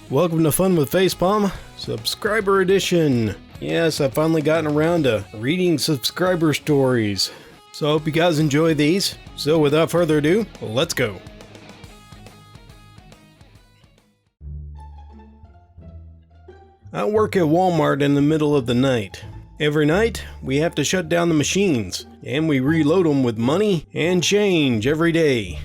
Welcome to Fun With Facepalm, Subscriber Edition. Yes, I've finally gotten around to reading subscriber stories. So I hope you guys enjoy these. So without further ado, let's go. I work at Walmart in the middle of the night. Every night, we have to shut down the machines, and we reload them with money and change every day.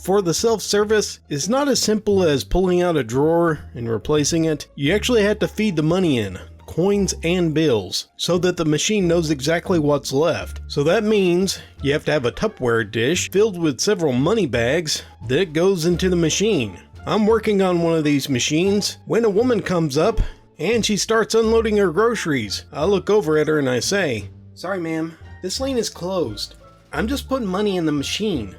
For the self-service, it's not as simple as pulling out a drawer and replacing it. You actually have to feed the money in, coins and bills, so that the machine knows exactly what's left. So that means you have to have a Tupperware dish filled with several money bags that goes into the machine. I'm working on one of these machines when a woman comes up and she starts unloading her groceries. I look over at her and I say, "Sorry ma'am, this lane is closed. I'm just putting money in the machine."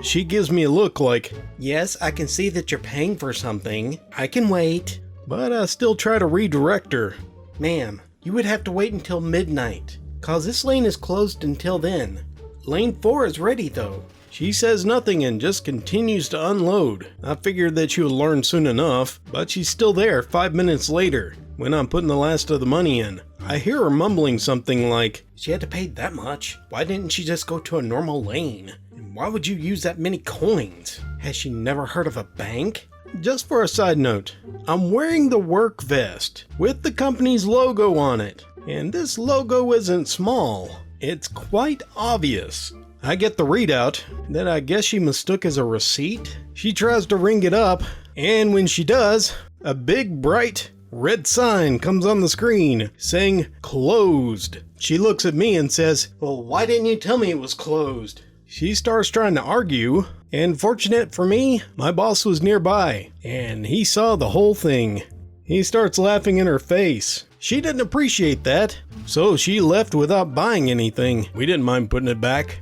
She gives me a look like, "Yes, I can see that you're paying for something. I can wait." But I still try to redirect her. "Ma'am, you would have to wait until midnight, cause this lane is closed until then. Lane 4 is ready though." She says nothing and just continues to unload. I figured that she would learn soon enough, but she's still there 5 minutes later when I'm putting the last of the money in. I hear her mumbling something like, "She had to pay that much. Why didn't she just go to a normal lane? And why would you use that many coins? Has she never heard of a bank?" Just for a side note, I'm wearing the work vest with the company's logo on it. And this logo isn't small. It's quite obvious. I get the readout that I guess she mistook as a receipt. She tries to ring it up, and when she does, a big bright red sign comes on the screen saying closed. She looks at me and says, "Well, why didn't you tell me it was closed?" She starts trying to argue, and fortunate for me, my boss was nearby, and he saw the whole thing. He starts laughing in her face. She didn't appreciate that, so she left without buying anything. We didn't mind putting it back.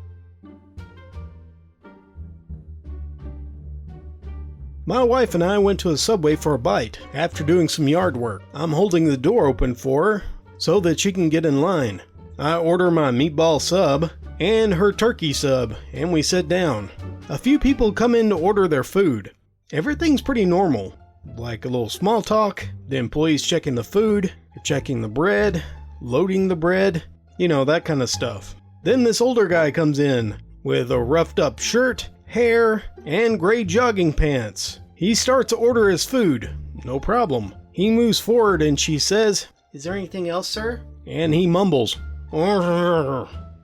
My wife and I went to a Subway for a bite after doing some yard work. I'm holding the door open for her so that she can get in line. I order my meatball sub and her turkey sub, and we sit down. A few people come in to order their food. Everything's pretty normal, like a little small talk, the employees checking the food, checking the bread, loading the bread, that kind of stuff. Then this older guy comes in with a roughed up shirt, hair, and gray jogging pants. He starts to order his food. No problem. He moves forward and she says, "Is there anything else, sir?" And he mumbles,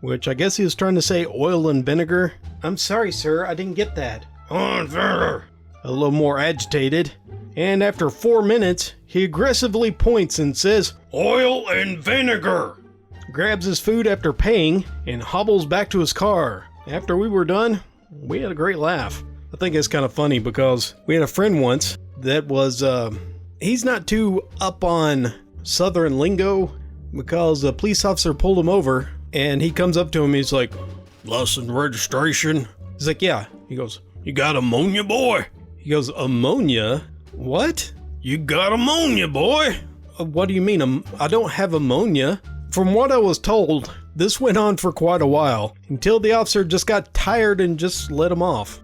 which I guess he was trying to say oil and vinegar. "I'm sorry, sir, I didn't get that." A little more agitated. And after 4 minutes, he aggressively points and says, "Oil and vinegar!" Grabs his food after paying and hobbles back to his car. After we were done, we had a great laugh. I think it's kind of funny because we had a friend once that was, he's not too up on Southern lingo because a police officer pulled him over and he comes up to him, he's like, "License registration?" He's like, "Yeah." He goes, "You got ammonia, boy?" He goes, "Ammonia? What?" "You got ammonia, boy." "What do you mean? I don't have ammonia." From what I was told, this went on for quite a while, until the officer just got tired and just let him off.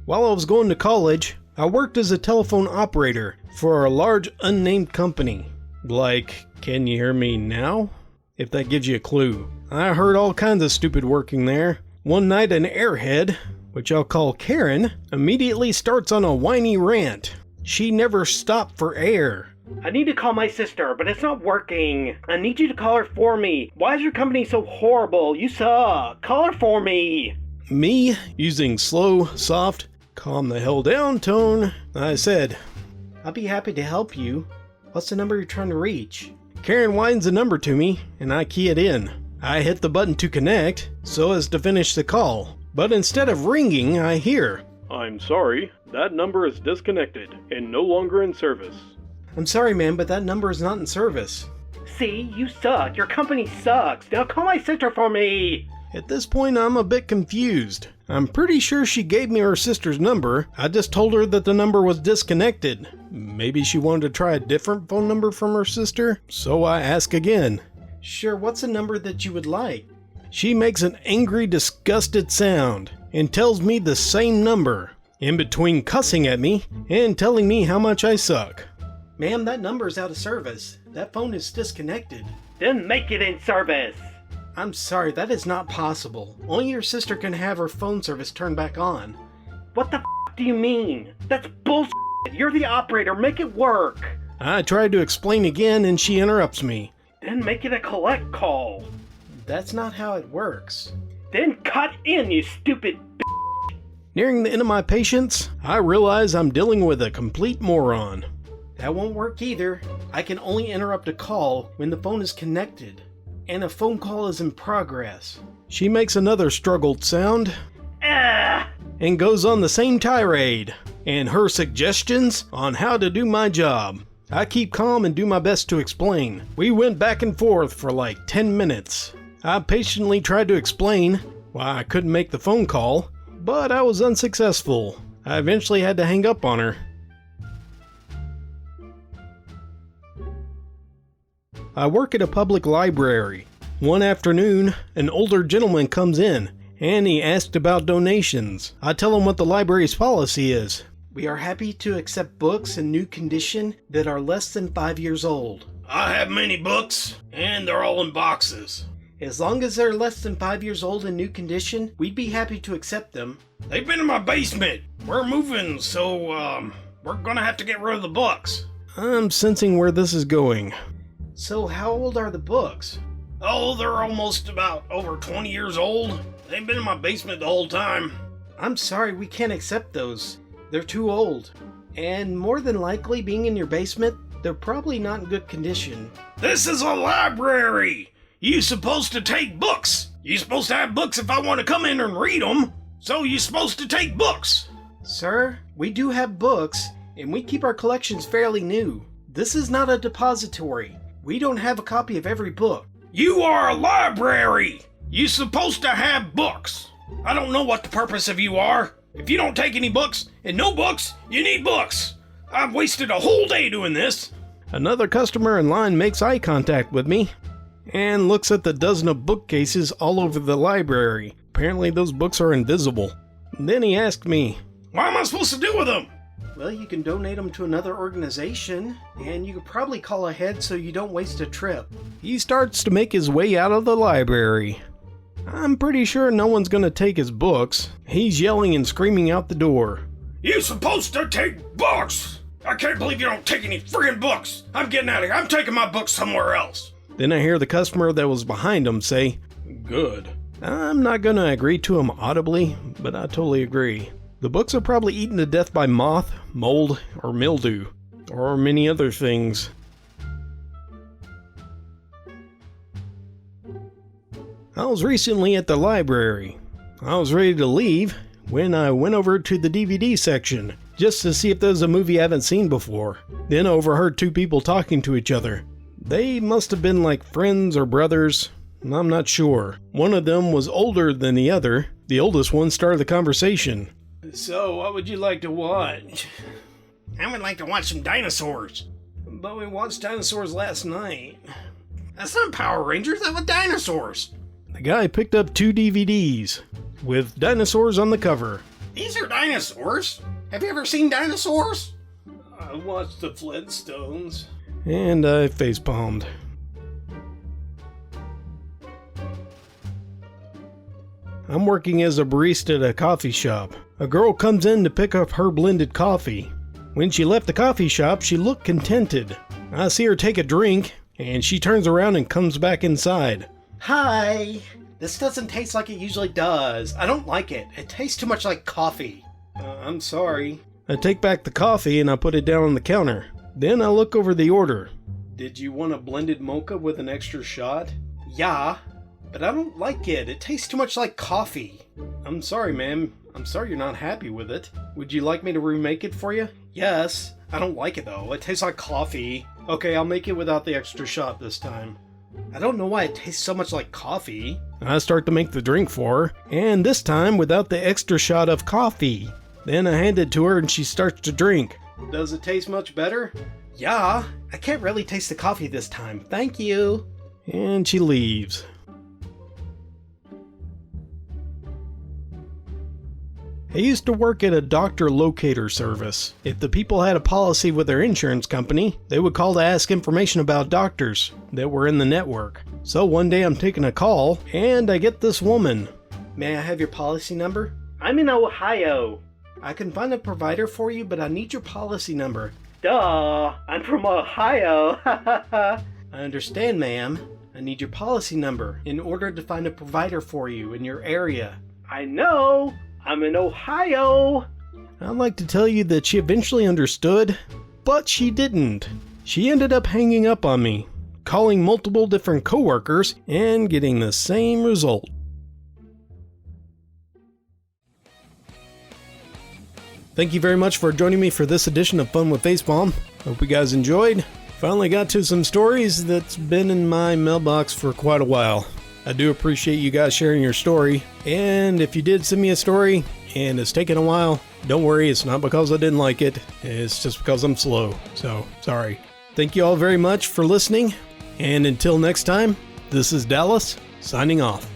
While I was going to college, I worked as a telephone operator for a large unnamed company. Like, can you hear me now? If that gives you a clue. I heard all kinds of stupid working there. One night an airhead, which I'll call Karen, immediately starts on a whiny rant. She never stopped for air. "I need to call my sister, but it's not working. I need you to call her for me. Why is your company so horrible? You suck. Call her for me." Me, using slow, soft, calm the hell down tone, I said, "I'll be happy to help you. What's the number you're trying to reach?" Karen whines the number to me, and I key it in. I hit the button to connect, so as to finish the call. But instead of ringing, I hear, "I'm sorry, that number is disconnected and no longer in service." "I'm sorry, ma'am, but that number is not in service." "See, you suck. Your company sucks. Now call my sister for me." At this point, I'm a bit confused. I'm pretty sure she gave me her sister's number. I just told her that the number was disconnected. Maybe she wanted to try a different phone number from her sister? So I ask again. "Sure, what's a number that you would like?" She makes an angry, disgusted sound and tells me the same number, in between cussing at me and telling me how much I suck. Ma'am, that number's out of service. That phone is disconnected. Then make it in service. I'm sorry, that is not possible. Only your sister can have her phone service turned back on. What the f*** do you mean? That's bullshit. You're the operator. Make it work. I tried to explain again and she interrupts me. Then make it a collect call. That's not how it works. Then cut in, you stupid b****. Nearing the end of my patience, I realize I'm dealing with a complete moron. That won't work either. I can only interrupt a call when the phone is connected, and a phone call is in progress. She makes another struggled sound, and goes on the same tirade, and her suggestions on how to do my job. I keep calm and do my best to explain. We went back and forth for like 10 minutes. I patiently tried to explain why I couldn't make the phone call, but I was unsuccessful. I eventually had to hang up on her. I work at a public library. One afternoon, an older gentleman comes in, and he asked about donations. I tell him what the library's policy is. We are happy to accept books in new condition that are less than 5 years old. I have many books, and they're all in boxes. As long as they're less than 5 years old in new condition, we'd be happy to accept them. They've been in my basement. We're moving, so, we're gonna have to get rid of the books. I'm sensing where this is going. So how old are the books? Oh, they're almost about over 20 years old. They've been in my basement the whole time. I'm sorry, we can't accept those. They're too old. And more than likely, being in your basement, they're probably not in good condition. This is a library! You're supposed to take books! You're supposed to have books if I want to come in and read them! So you're supposed to take books! Sir, we do have books, and we keep our collections fairly new. This is not a depository. We don't have a copy of every book. You are a library! You're supposed to have books! I don't know what the purpose of you are. If you don't take any books, and no books, you need books! I've wasted a whole day doing this! Another customer in line makes eye contact with me, and looks at the dozen of bookcases all over the library. Apparently those books are invisible. Then he asked me, what am I supposed to do with them? Well, you can donate them to another organization, and you could probably call ahead so you don't waste a trip. He starts to make his way out of the library. I'm pretty sure no one's gonna take his books. He's yelling and screaming out the door. You're supposed to take books! I can't believe you don't take any friggin' books! I'm getting out of here. I'm taking my books somewhere else. Then I hear the customer that was behind him say, good. I'm not gonna agree to him audibly, but I totally agree. The books are probably eaten to death by moth, mold, or mildew, or many other things. I was recently at the library. I was ready to leave when I went over to the DVD section just to see if there was a movie I haven't seen before. Then I overheard two people talking to each other. They must have been like friends or brothers. I'm not sure. One of them was older than the other. The oldest one started the conversation. So, what would you like to watch? I would like to watch some Dinosaurs. But we watched Dinosaurs last night. That's not Power Rangers, that was Dinosaurs. The guy picked up 2 DVDs with dinosaurs on the cover. These are dinosaurs? Have you ever seen Dinosaurs? I watched the Flintstones. And I facepalmed. I'm working as a barista at a coffee shop. A girl comes in to pick up her blended coffee. When she left the coffee shop, she looked contented. I see her take a drink, and she turns around and comes back inside. Hi! This doesn't taste like it usually does. I don't like it. It tastes too much like coffee. I'm sorry. I take back the coffee and I put it down on the counter. Then I look over the order. Did you want a blended mocha with an extra shot? Yeah, but I don't like it. It tastes too much like coffee. I'm sorry, ma'am. I'm sorry you're not happy with it. Would you like me to remake it for you? Yes. I don't like it though. It tastes like coffee. Okay, I'll make it without the extra shot this time. I don't know why it tastes so much like coffee. I start to make the drink for her, and this time without the extra shot of coffee. Then I hand it to her and she starts to drink. Does it taste much better? Yeah, I can't really taste the coffee this time. Thank you. And she leaves. I used to work at a doctor locator service. If the people had a policy with their insurance company, they would call to ask information about doctors that were in the network. So one day I'm taking a call, and I get this woman. May I have your policy number? I'm in Ohio. I can find a provider for you, but I need your policy number. Duh, I'm from Ohio. I understand, ma'am. I need your policy number in order to find a provider for you in your area. I know. I'm in Ohio. I'd like to tell you that she eventually understood, but she didn't. She ended up hanging up on me, calling multiple different coworkers, and getting the same result. Thank you very much for joining me for this edition of Fun with Facepalm. Hope you guys enjoyed. Finally got to some stories that's been in my mailbox for quite a while. I do appreciate you guys sharing your story, and if you did send me a story and it's taken a while, don't worry, it's not because I didn't like it, it's just because I'm slow, so sorry. Thank you all very much for listening, and until next time, this is Dallas, signing off.